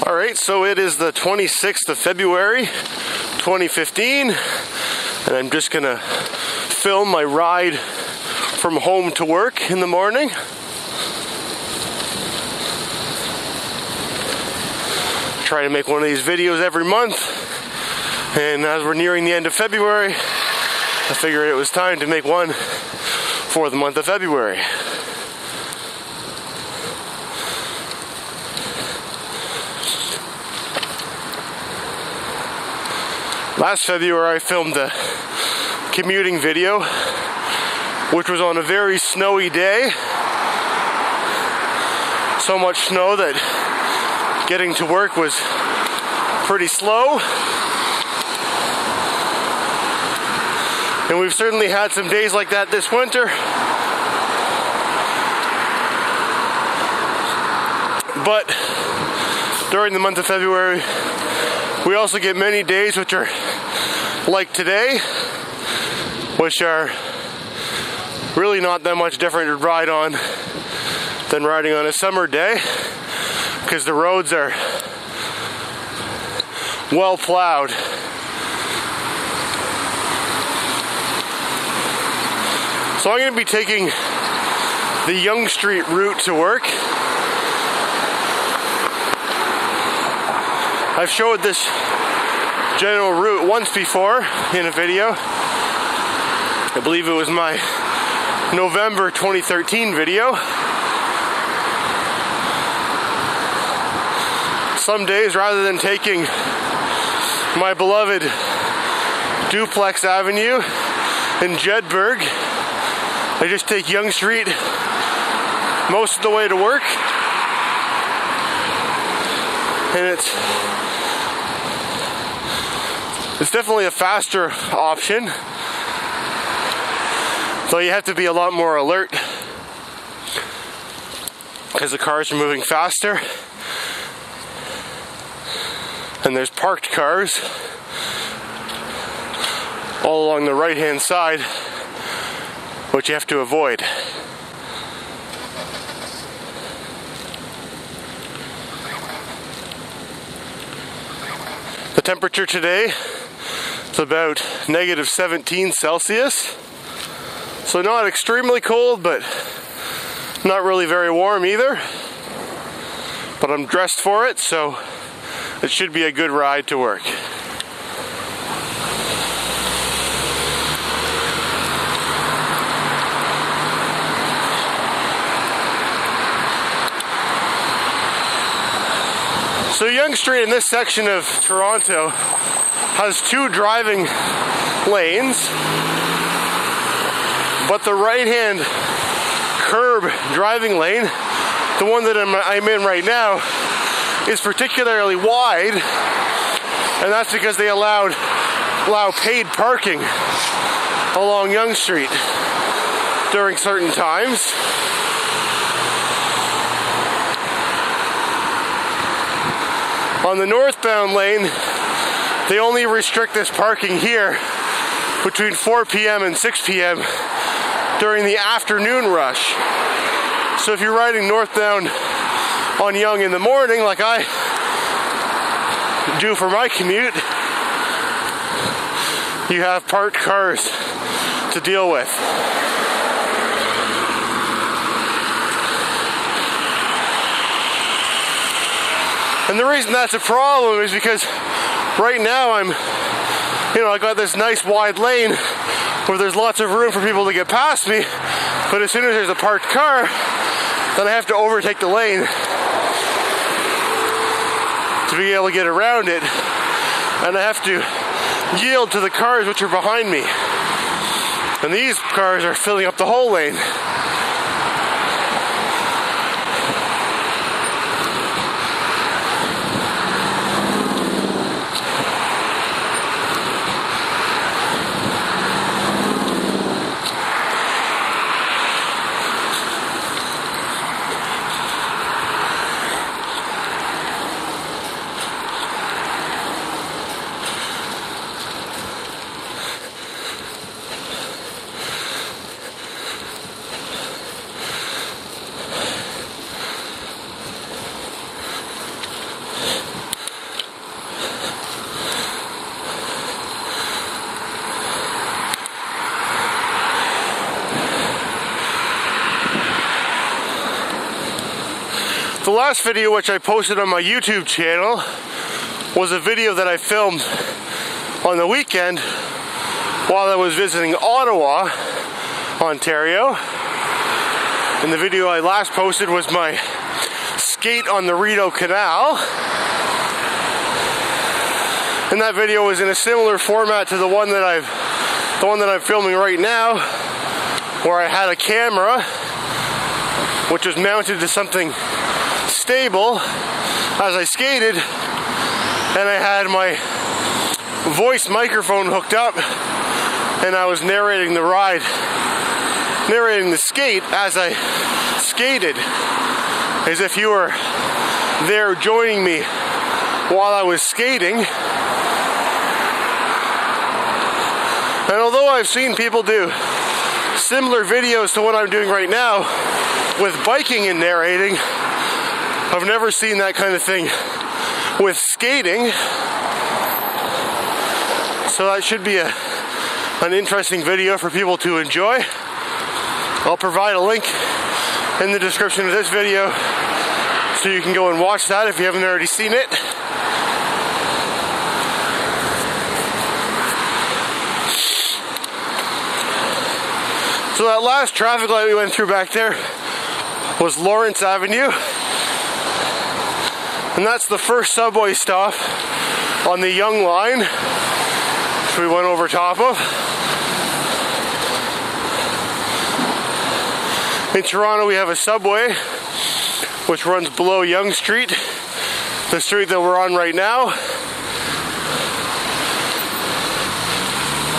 Alright, so it is the 26th of February, 2015, and I'm just gonna film my ride from home to work in the morning. Try to make one of these videos every month, and as we're nearing the end of February, I figured it was time to make one for the month of February. Last February I filmed a commuting video, which was on a very snowy day. So much snow that getting to work was pretty slow. And we've certainly had some days like that this winter. But during the month of February, we also get many days which are like today, which are really not that much different to ride on than riding on a summer day, because the roads are well plowed. So I'm going to be taking the Yonge Street route to work. I've showed this general route once before in a video. I believe it was my November 2013 video. Some days, rather than taking my beloved Duplex Avenue in Jedburgh, I just take Yonge Street most of the way to work. And it's definitely a faster option, though you have to be a lot more alert because the cars are moving faster and there's parked cars all along the right hand side, which you have to avoid. The temperature today is about negative 17 Celsius. So not extremely cold, but not really very warm either. But I'm dressed for it, so it should be a good ride to work. So Yonge Street in this section of Toronto has two driving lanes, but the right-hand curb driving lane, the one that I'm in right now, is particularly wide, and that's because they allow paid parking along Yonge Street during certain times. On the northbound lane, they only restrict this parking here between 4 p.m. and 6 p.m. during the afternoon rush. So if you're riding northbound on Yonge in the morning, like I do for my commute, you have parked cars to deal with. And the reason that's a problem is because right now I got this nice wide lane where there's lots of room for people to get past me, but as soon as there's a parked car, then I have to overtake the lane to be able to get around it, and I have to yield to the cars which are behind me. And these cars are filling up the whole lane. The last video which I posted on my YouTube channel was a video that I filmed on the weekend while I was visiting Ottawa, Ontario. And the video I last posted was my skate on the Rideau Canal. And that video was in a similar format to the one that I'm filming right now, where I had a camera which was mounted to something stable as I skated, and I had my voice microphone hooked up, and I was narrating the ride, narrating the skate as I skated, as if you were there joining me while I was skating. And although I've seen people do similar videos to what I'm doing right now with biking and narrating, I've never seen that kind of thing with skating. So that should be an interesting video for people to enjoy. I'll provide a link in the description of this video so you can go and watch that if you haven't already seen it. So that last traffic light we went through back there was Lawrence Avenue. And that's the first subway stop on the Yonge line, which we went over top of. In Toronto we have a subway which runs below Yonge Street, the street that we're on right now.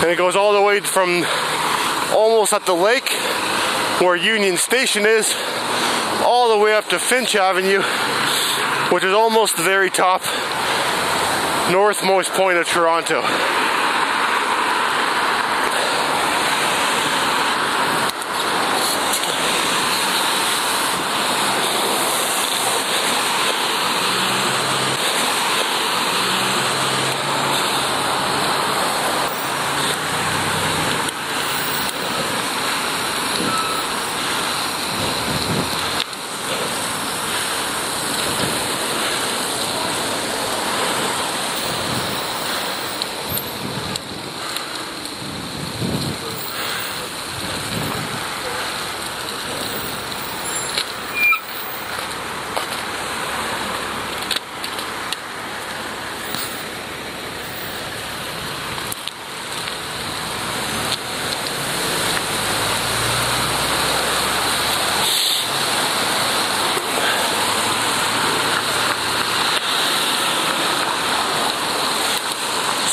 And it goes all the way from almost at the lake where Union Station is, all the way up to Finch Avenue, which is almost the very top northmost point of Toronto.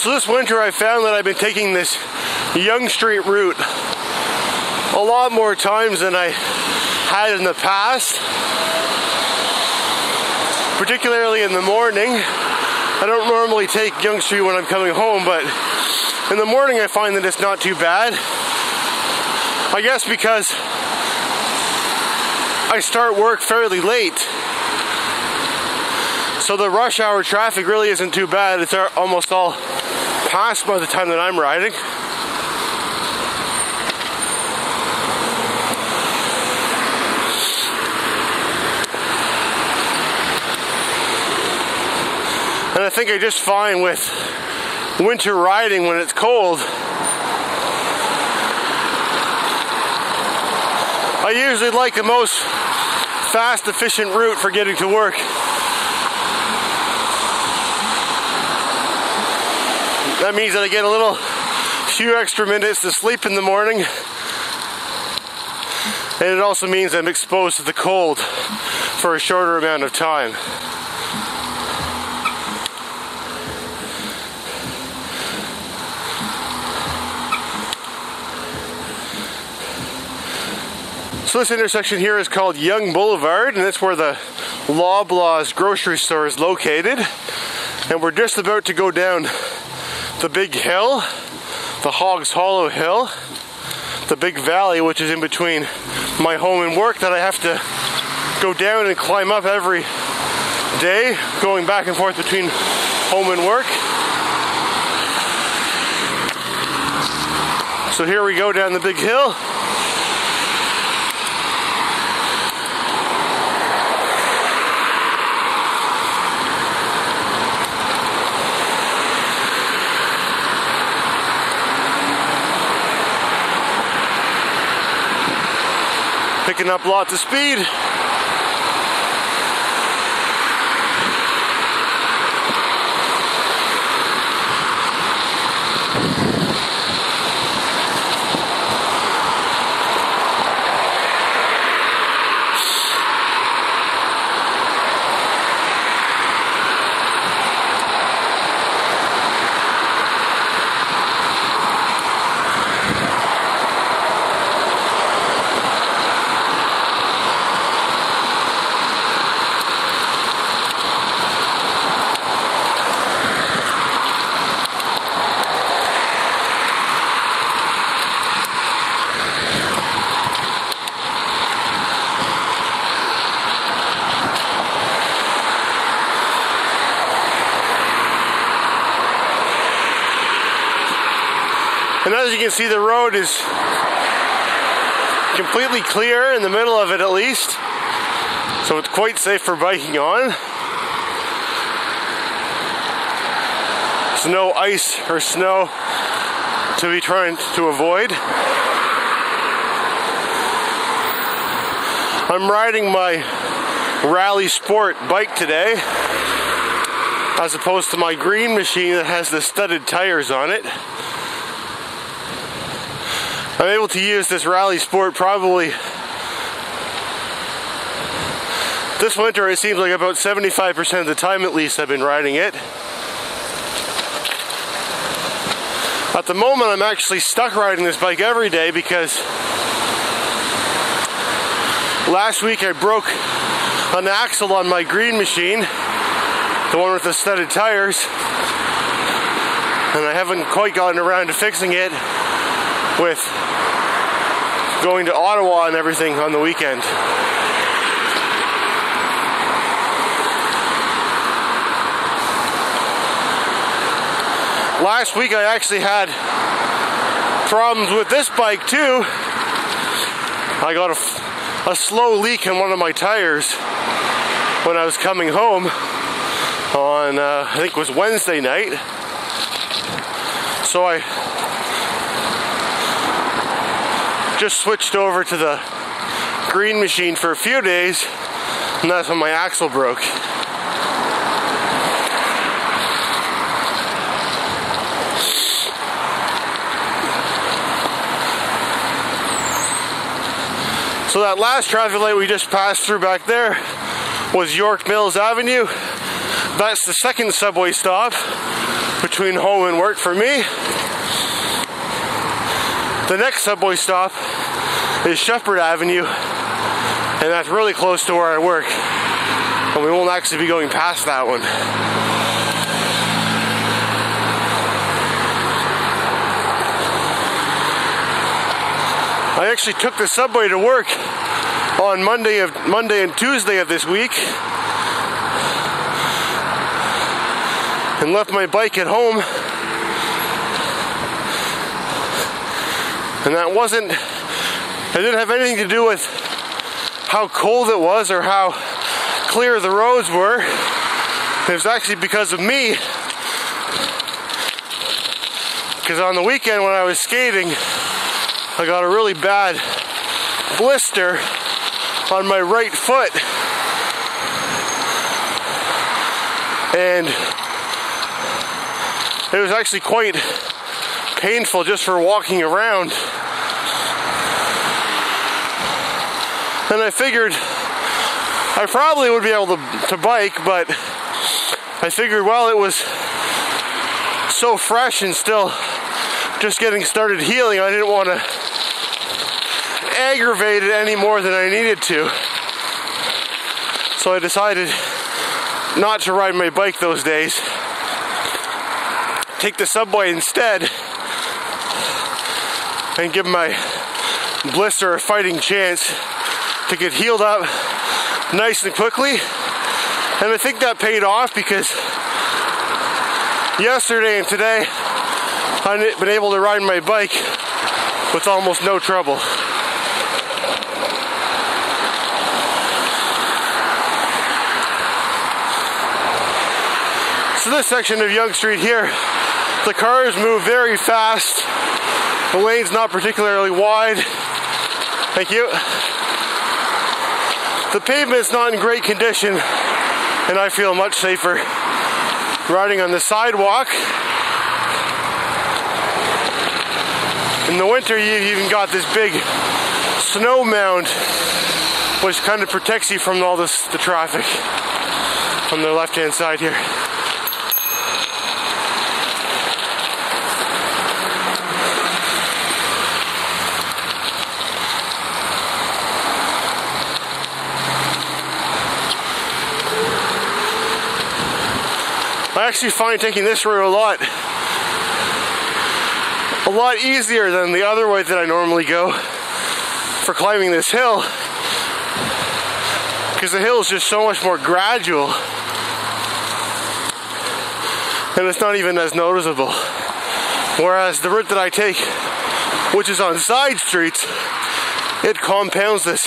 So this winter I found that I've been taking this Yonge Street route a lot more times than I had in the past, particularly in the morning. I don't normally take Yonge Street when I'm coming home, but in the morning I find that it's not too bad. I guess because I start work fairly late, so the rush hour traffic really isn't too bad. It's almost all passed by the time that I'm riding. And I think I just find with winter riding when it's cold, I usually like the most fast, efficient route for getting to work. That means that I get a few extra minutes to sleep in the morning, and it also means I'm exposed to the cold for a shorter amount of time. So this intersection here is called Yonge Boulevard, and it's where the Loblaws grocery store is located. And we're just about to go down the big hill, the Hogs Hollow Hill, the big valley which is in between my home and work that I have to go down and climb up every day, going back and forth between home and work. So here we go down the big hill. picking up lots of speed. And as you can see, the road is completely clear in the middle of it at least, so it's quite safe for biking on. There's no ice or snow to be trying to avoid. I'm riding my Rally Sport bike today, as opposed to my green machine that has the studded tires on it. I'm able to use this Rally Sport probably this winter. It seems like about 75% of the time at least I've been riding it. At the moment I'm actually stuck riding this bike every day because last week I broke an axle on my green machine, the one with the studded tires, and I haven't quite gotten around to fixing it with going to Ottawa and everything on the weekend. Last week I actually had problems with this bike too. I got a slow leak in one of my tires when I was coming home on I think it was Wednesday night. So I just switched over to the green machine for a few days, and that's when my axle broke. So that last traffic light we just passed through back there was York Mills Avenue. That's the second subway stop between home and work for me. The next subway stop is Sheppard Avenue, and that's really close to where I work, and we won't actually be going past that one. I actually took the subway to work on Monday and Tuesday of this week, and left my bike at home. And that it didn't have anything to do with how cold it was or how clear the roads were. It was actually because of me. Because on the weekend when I was skating, I got a really bad blister on my right foot. And it was actually quite painful just for walking around. And I figured I probably would be able to bike, but I figured, well, it was so fresh and still just getting started healing, I didn't want to aggravate it any more than I needed to. So I decided not to ride my bike those days. Take the subway instead and give my blister a fighting chance to get healed up nice and quickly. And I think that paid off, because yesterday and today I've been able to ride my bike with almost no trouble. So this section of Yonge Street here, the cars move very fast. The lane's not particularly wide. Thank you. The pavement's not in great condition, and I feel much safer riding on the sidewalk. In the winter, you've even got this big snow mound, which kind of protects you from all the traffic on the left-hand side here. I actually find taking this route a lot easier than the other way that I normally go for climbing this hill, because the hill is just so much more gradual and it's not even as noticeable. Whereas the route that I take, which is on side streets, it compounds this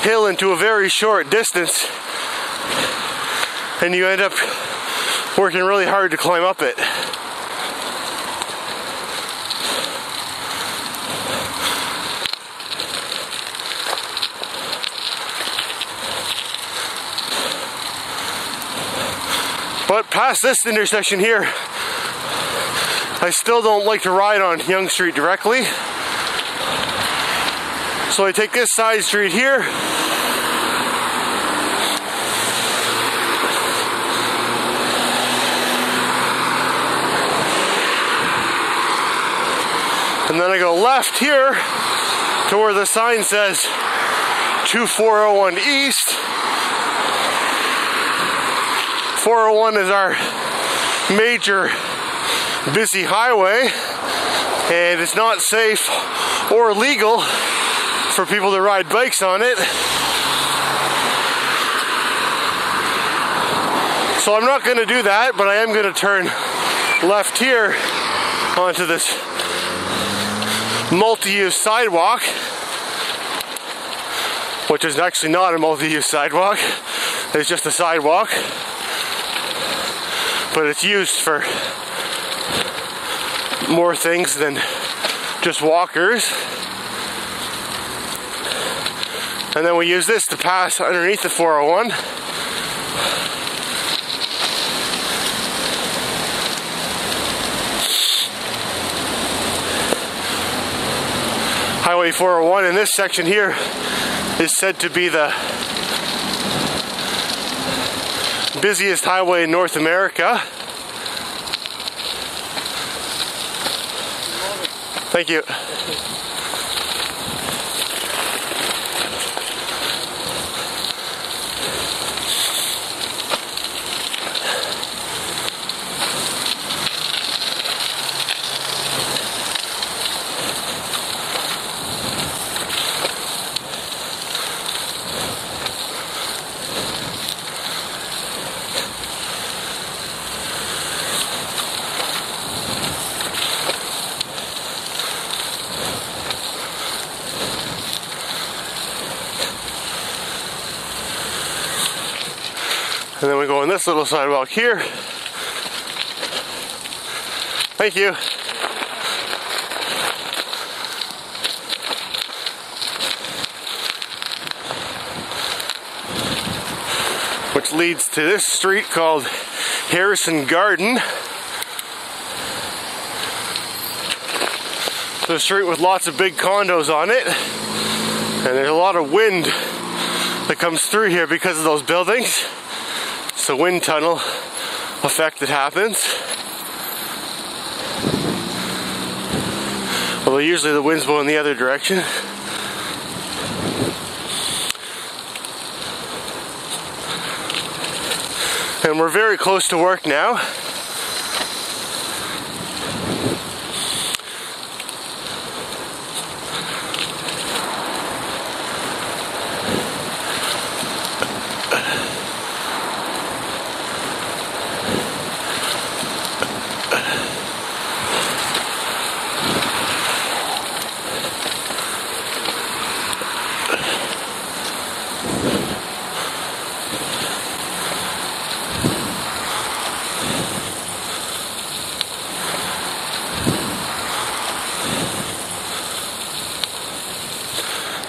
hill into a very short distance, and you end up working really hard to climb up it. But past this intersection here, I still don't like to ride on Yonge Street directly. So I take this side street here, and then I go left here to where the sign says 2401 East. 401 is our major busy highway, and it's not safe or legal for people to ride bikes on it. So I'm not going to do that, but I am going to turn left here onto this multi-use sidewalk, which is actually not a multi-use sidewalk, it's just a sidewalk, but it's used for more things than just walkers. And then we use this to pass underneath the 401. Highway 401 in this section here is said to be the busiest highway in North America. Thank you. And then we go on this little sidewalk here. Thank you. Which leads to this street called Harrison Garden. It's a street with lots of big condos on it. And there's a lot of wind that comes through here because of those buildings. It's a wind tunnel effect that happens. Although usually the wind's blowing the other direction. And we're very close to work now.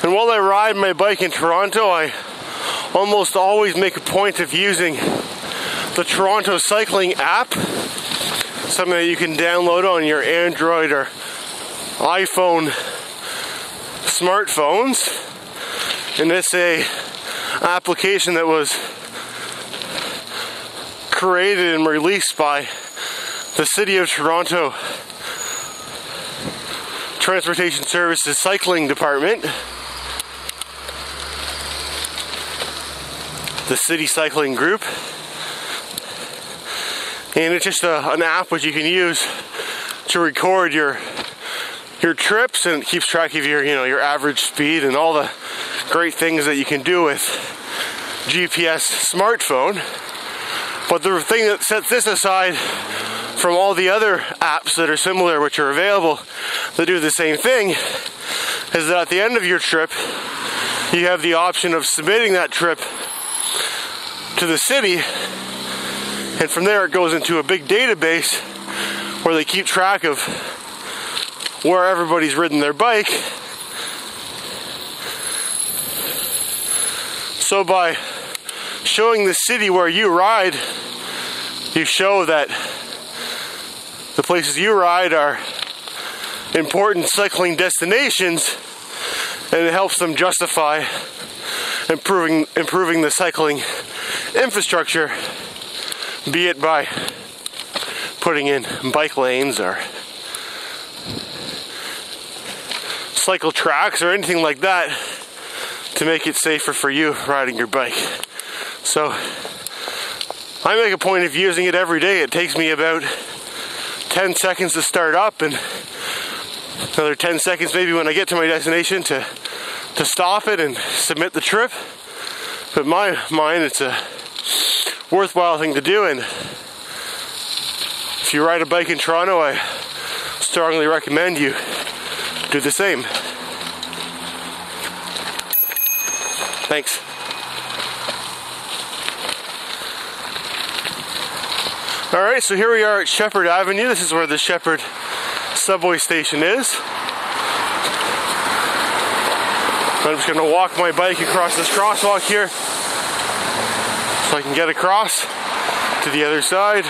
And while I ride my bike in Toronto, I almost always make a point of using the Toronto cycling app, something that you can download on your Android or iPhone smartphones. And it's a application that was created and released by the City of Toronto Transportation Services Cycling Department, the City Cycling Group, and it's just an app which you can use to record your trips, and it keeps track of your average speed and all the great things that you can do with GPS smartphone. But the thing that sets this aside from all the other apps that are similar, which are available, that do the same thing, is that at the end of your trip, you have the option of submitting that trip to the city, and from there it goes into a big database where they keep track of where everybody's ridden their bike. So by showing the city where you ride, you show that the places you ride are important cycling destinations, and it helps them justify improving the cycling infrastructure, be it by putting in bike lanes or cycle tracks or anything like that to make it safer for you riding your bike. So I make a point of using it every day. It takes me about 10 seconds to start up, and another 10 seconds maybe when I get to my destination to stop it and submit the trip. But my mind, it's a worthwhile thing to do, and if you ride a bike in Toronto, I strongly recommend you do the same. Thanks. Alright, so here we are at Sheppard Avenue. This is where the Sheppard subway station is. I'm just going to walk my bike across this crosswalk here so I can get across to the other side.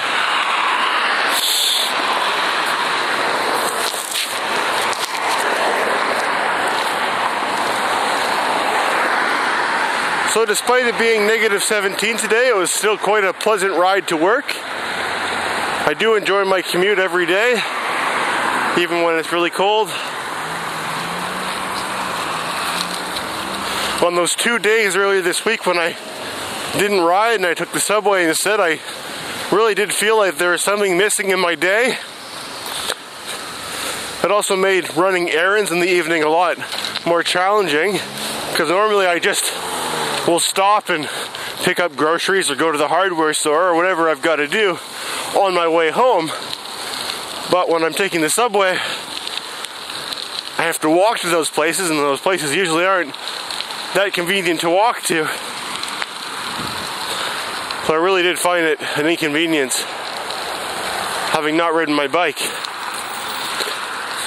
So despite it being -17 today, it was still quite a pleasant ride to work. I do enjoy my commute every day, even when it's really cold. On those 2 days earlier this week when I didn't ride and I took the subway instead, I really did feel like there was something missing in my day. It also made running errands in the evening a lot more challenging, because normally I just will stop and pick up groceries or go to the hardware store or whatever I've got to do on my way home. But when I'm taking the subway, I have to walk to those places, and those places usually aren't that convenient to walk to. So I really did find it an inconvenience having not ridden my bike.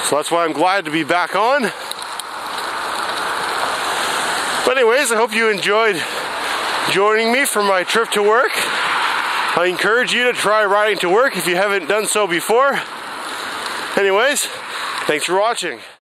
So that's why I'm glad to be back on. But anyways, I hope you enjoyed joining me for my trip to work. I encourage you to try riding to work if you haven't done so before. Anyways, thanks for watching.